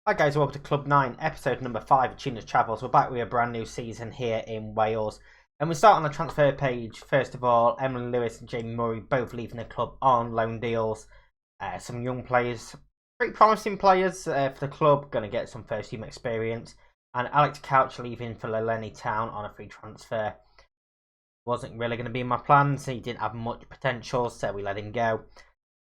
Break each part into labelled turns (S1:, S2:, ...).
S1: Hi guys, welcome to Club 9, episode number 5 of Tuna's Travels. We're back with a brand new season here in Wales. And we start on the transfer page. First of all, Emily Lewis and Jamie Murray both leaving the club on loan deals. Some young players, pretty promising players for the club, going to get some first team experience. And Alex Couch leaving for Lenny Town on a free transfer. Wasn't really going to be in my plans. He didn't have much potential, so we let him go.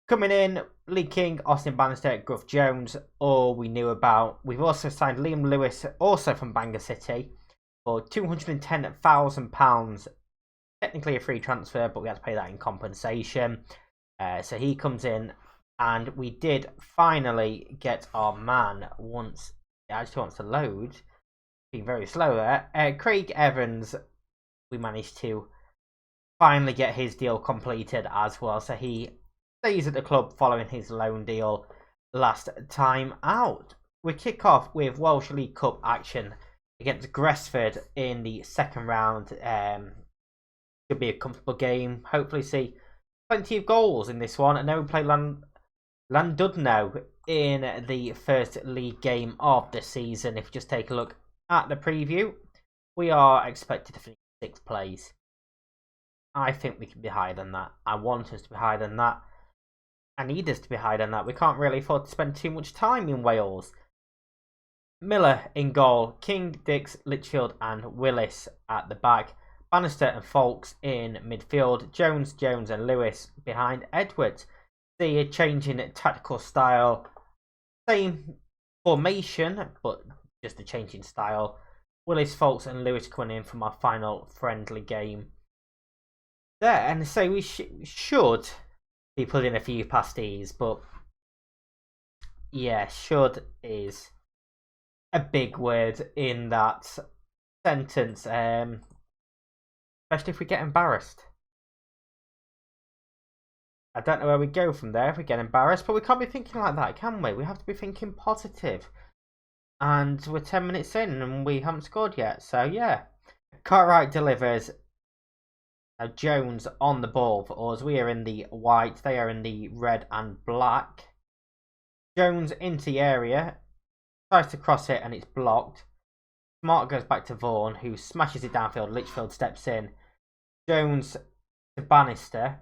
S1: Coming in, Lee King, Austin Bannister, Gruff Jones, all we knew about. We've also signed Liam Lewis, also from Bangor City, for £210,000. Technically a free transfer, but we had to pay that in compensation. So he comes in, and we did finally get our man once it actually wants to load. Being very slow there. Craig Evans, we managed to finally get his deal completed as well. So he stays at the club following his loan deal last time out. We kick off with Welsh League Cup action against Gresford in the second round. Should be a comfortable game. Hopefully see plenty of goals in this one. And then we play Llandudno in the first league game of the season. If you just take a look at the preview, we are expected to finish 6th place. I think we can be higher than that. I want us to be higher than that. I need us to be higher than that. We can't really afford to spend too much time in Wales. Miller in goal. King, Dix, Litchfield and Willis at the back. Bannister and Folks in midfield. Jones, and Lewis behind Edwards. See a change in tactical style. Same formation, but just a change in style. Willis, Folks and Lewis coming in for my final friendly game. There, and so we should be putting a few pasties, but yeah, should is a big word in that sentence, especially if we get embarrassed. I don't know where we go from there if we get embarrassed, but we can't be thinking like that, can we? We have to be thinking positive. And we're 10 minutes in and we haven't scored yet, so yeah. Cartwright delivers. Now Jones on the ball for us. We are in the white. They are in the red and black. Jones into the area. Tries to cross it and it's blocked. Smart goes back to Vaughan, who smashes it downfield. Litchfield steps in. Jones to Bannister.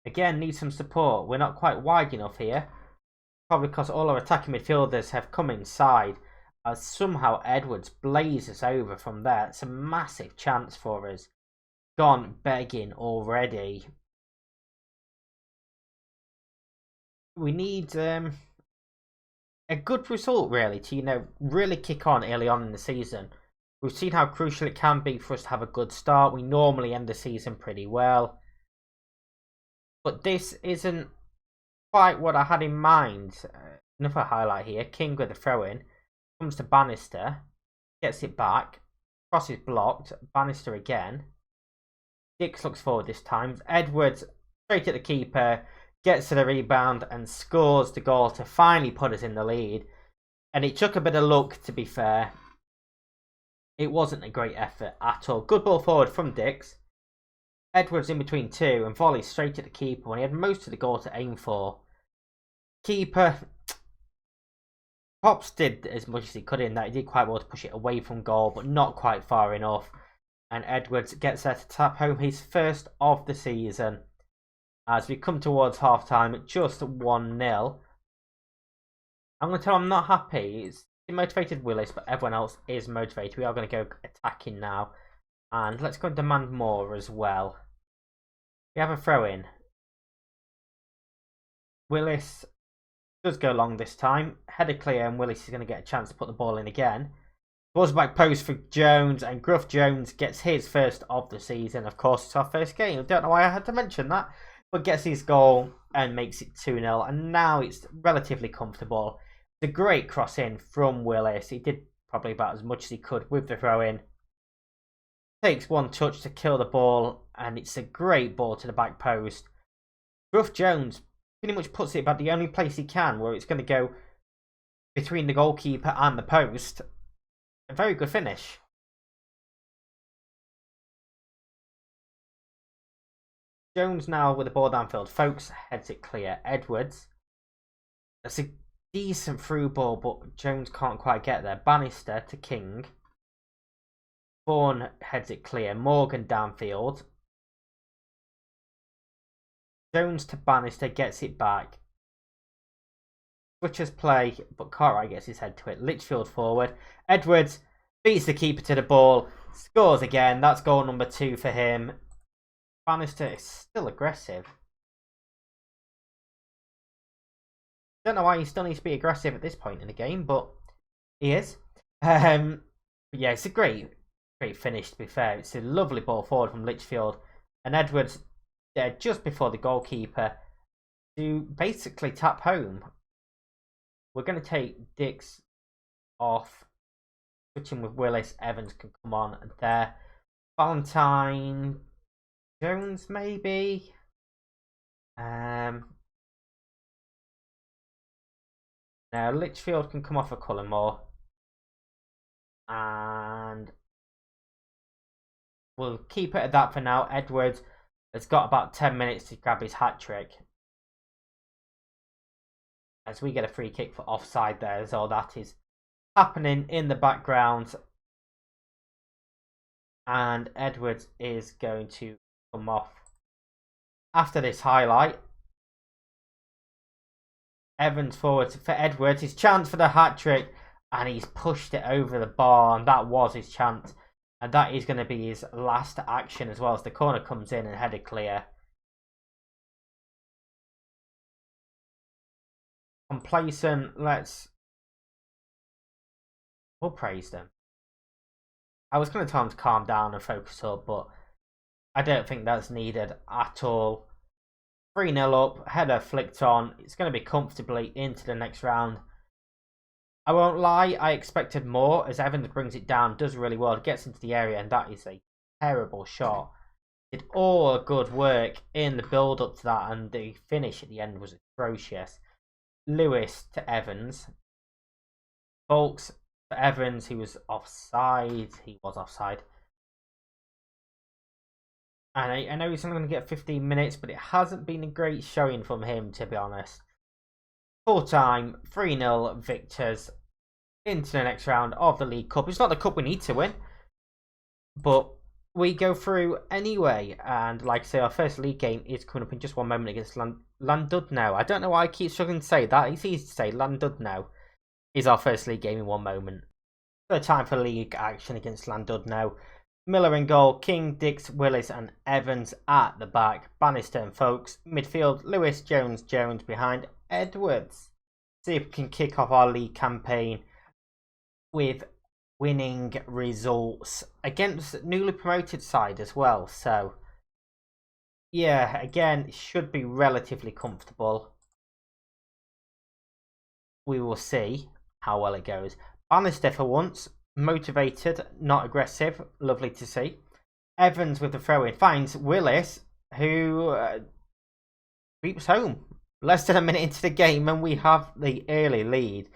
S1: Again, needs some support. We're not quite wide enough here. Probably because all our attacking midfielders have come inside. As somehow Edwards blazes over from there. It's a massive chance for us. Gone begging already. We need a good result really to really kick on early on in the season. We've seen how crucial it can be for us to have a good start. We normally end the season pretty well, but this isn't quite what I had in mind. Another highlight here. King with a throw-in. Comes to Bannister. Gets it back. Cross is blocked. Bannister again. Dix looks forward this time. Edwards straight at the keeper, gets to the rebound and scores the goal to finally put us in the lead. And it took a bit of luck, to be fair. It wasn't a great effort at all. Good ball forward from Dix. Edwards in between two and volley straight at the keeper when he had most of the goal to aim for. Keeper Pops did as much as he could in that. He did quite well to push it away from goal, but not quite far enough. And Edwards gets there to tap home his first of the season. As we come towards half time at just 1-0. I'm going to tell him I'm not happy. It's motivated Willis, but everyone else is motivated. We are going to go attacking now. And let's go and demand more as well. We have a throw in. Willis does go long this time. Header clear and Willis is going to get a chance to put the ball in again. Balls back post for Jones, and Gruff Jones gets his first of the season. Of course, it's our first game. I don't know why I had to mention that, but gets his goal and makes it 2-0. And now it's relatively comfortable. It's a great cross in from Willis. He did probably about as much as he could with the throw in. Takes one touch to kill the ball, and it's a great ball to the back post. Gruff Jones pretty much puts it about the only place he can where it's going to go between the goalkeeper and the post. A very good finish. Jones now with the ball downfield. Folks heads it clear. Edwards. That's a Decent through ball, but Jones can't quite get there. Bannister to King. Vaughan heads it clear. Morgan downfield. Jones to Bannister, gets it back. Switchers play, but Cartwright gets his head to it. Litchfield forward. Edwards beats the keeper to the ball. Scores again. That's goal number 2 for him. Bannister is still aggressive. Don't know why he still needs to be aggressive at this point in the game, but he is. But yeah, it's a great finish, to be fair. It's a lovely ball forward from Litchfield. And Edwards there just before the goalkeeper to basically tap home. We're going to take Dix off. Switching with Willis. Evans can come on there. Valentine. Jones, maybe. Now Litchfield can come off for Cullenmore. And we'll keep it at that for now. Edwards has got about 10 minutes to grab his hat-trick. As we get a free kick for offside there, so that is happening in the background. And Edwards is going to come off after this highlight. Evans forward for Edwards, his chance for the hat-trick, and he's pushed it over the bar, and that was his chance. And that is going to be his last action as well, as the corner comes in and headed clear. Complacent, we'll praise them. I was going to tell him to calm down and focus up, but I don't think that's needed at all. 3-0 up, header flicked on. It's going to be comfortably into the next round. I won't lie, I expected more, as Evans brings it down, does really well, gets into the area, and that is a terrible shot. Did all good work in the build up to that, and the finish at the end was atrocious. Lewis to Evans. Folks for Evans, he was offside. And I know he's only going to get 15 minutes, but it hasn't been a great showing from him, to be honest. Full time, 3-0 victors into the next round of the League Cup. It's not the cup we need to win, but we go through anyway. And like I say, our first league game is coming up in just one moment against Llandudno. I don't know why I keep struggling to say that. It's easy to say. Llandudno is our first league game in one moment. So time for league action against Llandudno. Miller in goal, King, Dix, Willis and Evans at the back. Bannister and Folks. Midfield, Lewis, Jones behind Edwards. See if we can kick off our league campaign with winning results against newly promoted side as well. So yeah, again, should be relatively comfortable. We will see how well it goes. Bannister for once, motivated, not aggressive. Lovely to see. Evans with the throw-in finds Willis, who sweeps home. Less than a minute into the game, and we have the early lead.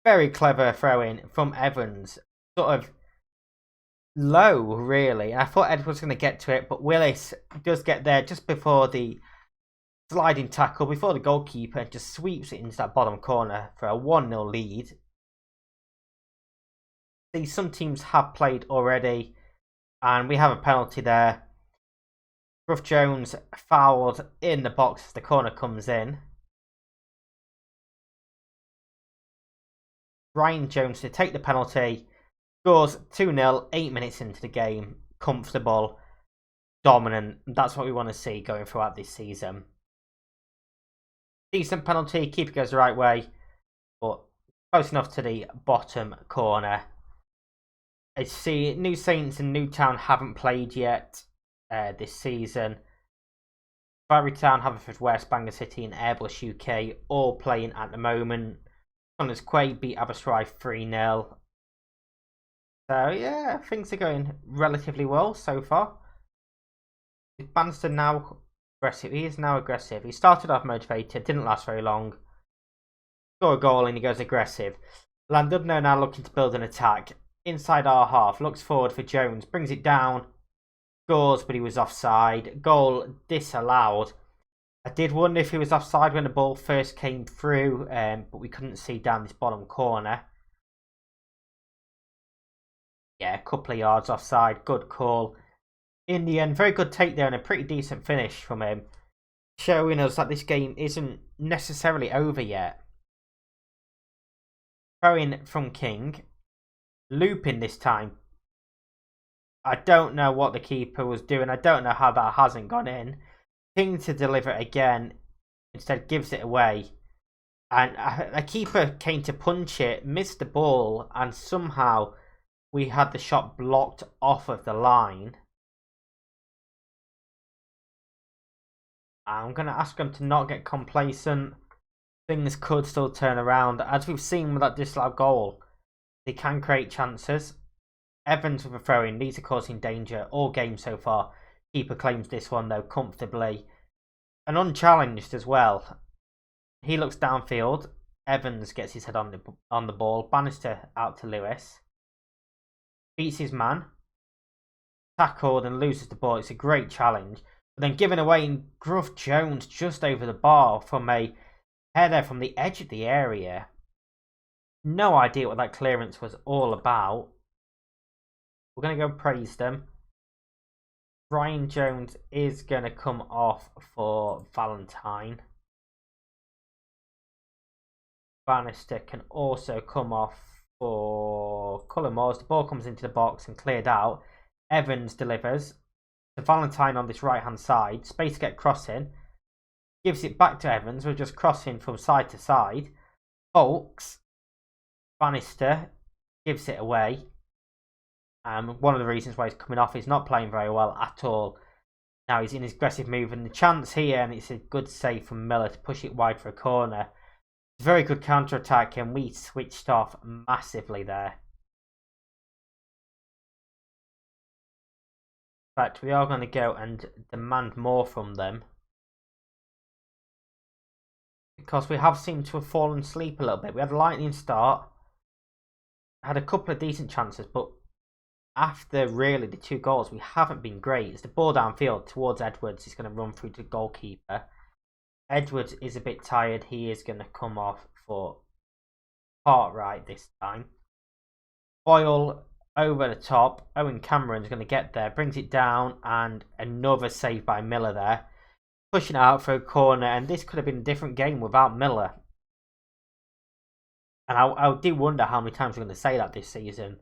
S1: Very clever throw-in from Evans. Sort of low, really. I thought Edwards was going to get to it, but Willis does get there just before the sliding tackle, before the goalkeeper just sweeps it into that bottom corner for a 1-0 lead. See, some teams have played already, and we have a penalty there. Ruff Jones fouled in the box as the corner comes in. Ryan Jones to take the penalty. Scores 2-0, 8 minutes into the game. Comfortable, dominant. That's what we want to see going throughout this season. Decent penalty, keeper goes the right way, but close enough to the bottom corner. I see New Saints and Newtown haven't played yet this season. Barrytown, Haverfordwest, Bangor City and Airbus UK all playing at the moment. Connors Quaid beat Aberystwyth 3-0. So yeah, things are going relatively well so far. Is Bannister now aggressive? He is now aggressive. He started off motivated, didn't last very long. Score a goal and he goes aggressive. Llandudno now looking to build an attack. Inside our half, looks forward for Jones, brings it down, scores, but he was offside. Goal disallowed. I did wonder if he was offside when the ball first came through, but we couldn't see down this bottom corner. Yeah, a couple of yards offside. Good call. In the end, very good takedown and a pretty decent finish from him, showing us that this game isn't necessarily over yet. Throwing from King. Looping this time. I don't know what the keeper was doing. I don't know how that hasn't gone in. King to deliver it again. Instead gives it away. And a keeper came to punch it, missed the ball, and somehow we had the shot blocked off of the line. I'm going to ask him to not get complacent. Things could still turn around. As we've seen with that disallowed goal, they can create chances. Evans with a throw-in. These are causing danger all game so far. Keeper claims this one, though, comfortably. And unchallenged as well. He looks downfield. Evans gets his head on the ball. Bannister out to Lewis. Beats his man. Tackled and loses the ball. It's a great challenge. But then given away in Gruff Jones just over the bar from a header from the edge of the area. No idea what that clearance was all about. We're going to go praise them. Brian Jones is going to come off for Valentine. Bannister can also come off for Cullimore. The ball comes into the box and cleared out. Evans delivers to Valentine on this right hand side. Space to get crossing. Gives it back to Evans. We're just crossing from side to side. Folks. Bannister gives it away. One of the reasons why he's coming off, he's not playing very well at all. Now he's in his aggressive move and the chance here, and it's a good save from Miller to push it wide for a corner. Very good counter attack, and we switched off massively there. In fact, we are going to go and demand more from them, because we have seemed to have fallen asleep a little bit. We had a lightning start, had a couple of decent chances, but after really the 2 goals, we haven't been great. It's the ball downfield towards Edwards. He's going to run through to goalkeeper. Edwards is a bit tired. He is going to come off for Cartwright this time. Boyle over the top. Owen Cameron's going to get there. Brings it down, and another save by Miller there. Pushing it out for a corner, and this could have been a different game without Miller. And I do wonder how many times we're going to say that this season.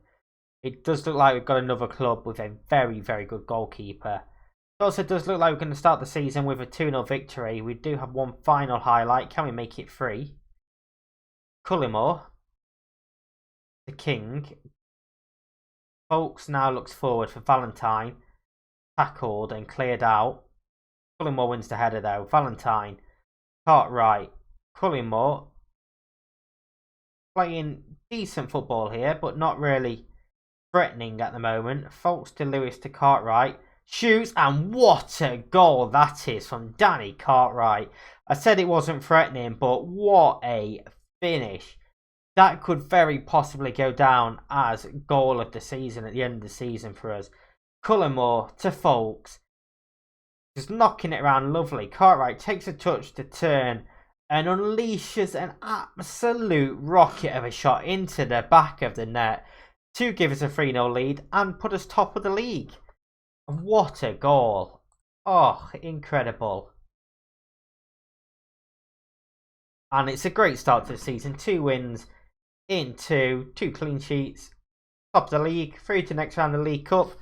S1: It does look like we've got another club with a very, very good goalkeeper. It also does look like we're going to start the season with a 2-0 victory. We do have one final highlight. Can we make it 3? Cullimore. The King. Folks now looks forward for Valentine. Tackled and cleared out. Cullimore wins the header though. Valentine. Cartwright. Cullimore. Playing decent football here, but not really threatening at the moment. Folks to Lewis to Cartwright. Shoots, and what a goal that is from Danny Cartwright. I said it wasn't threatening, but what a finish. That could very possibly go down as goal of the season at the end of the season for us. Cullimore to Folks. Just knocking it around lovely. Cartwright takes a touch to turn and unleashes an absolute rocket of a shot into the back of the net to give us a 3-0 lead and put us top of the league. What a goal. Oh, incredible. And it's a great start to the season. 2 wins in 2 clean sheets. Top of the league, through to next round of the League Cup.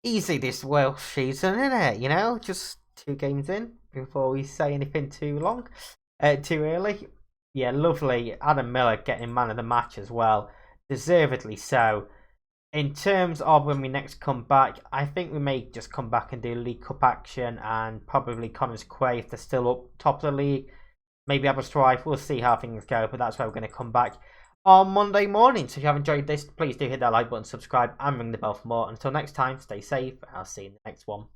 S1: Easy this Welsh season, isn't it? You know, just 2 games in before we say anything too early. Yeah, lovely. Adam Miller getting man of the match as well. Deservedly so. In terms of when we next come back, I think we may just come back and do League Cup action and probably Connors Quay if they're still up top of the league. Maybe Aberystwyth. We'll see how things go, but that's where we're going to come back on Monday morning. So if you have enjoyed this, please do hit that like button, subscribe, and ring the bell for more. Until next time, stay safe, and I'll see you in the next one.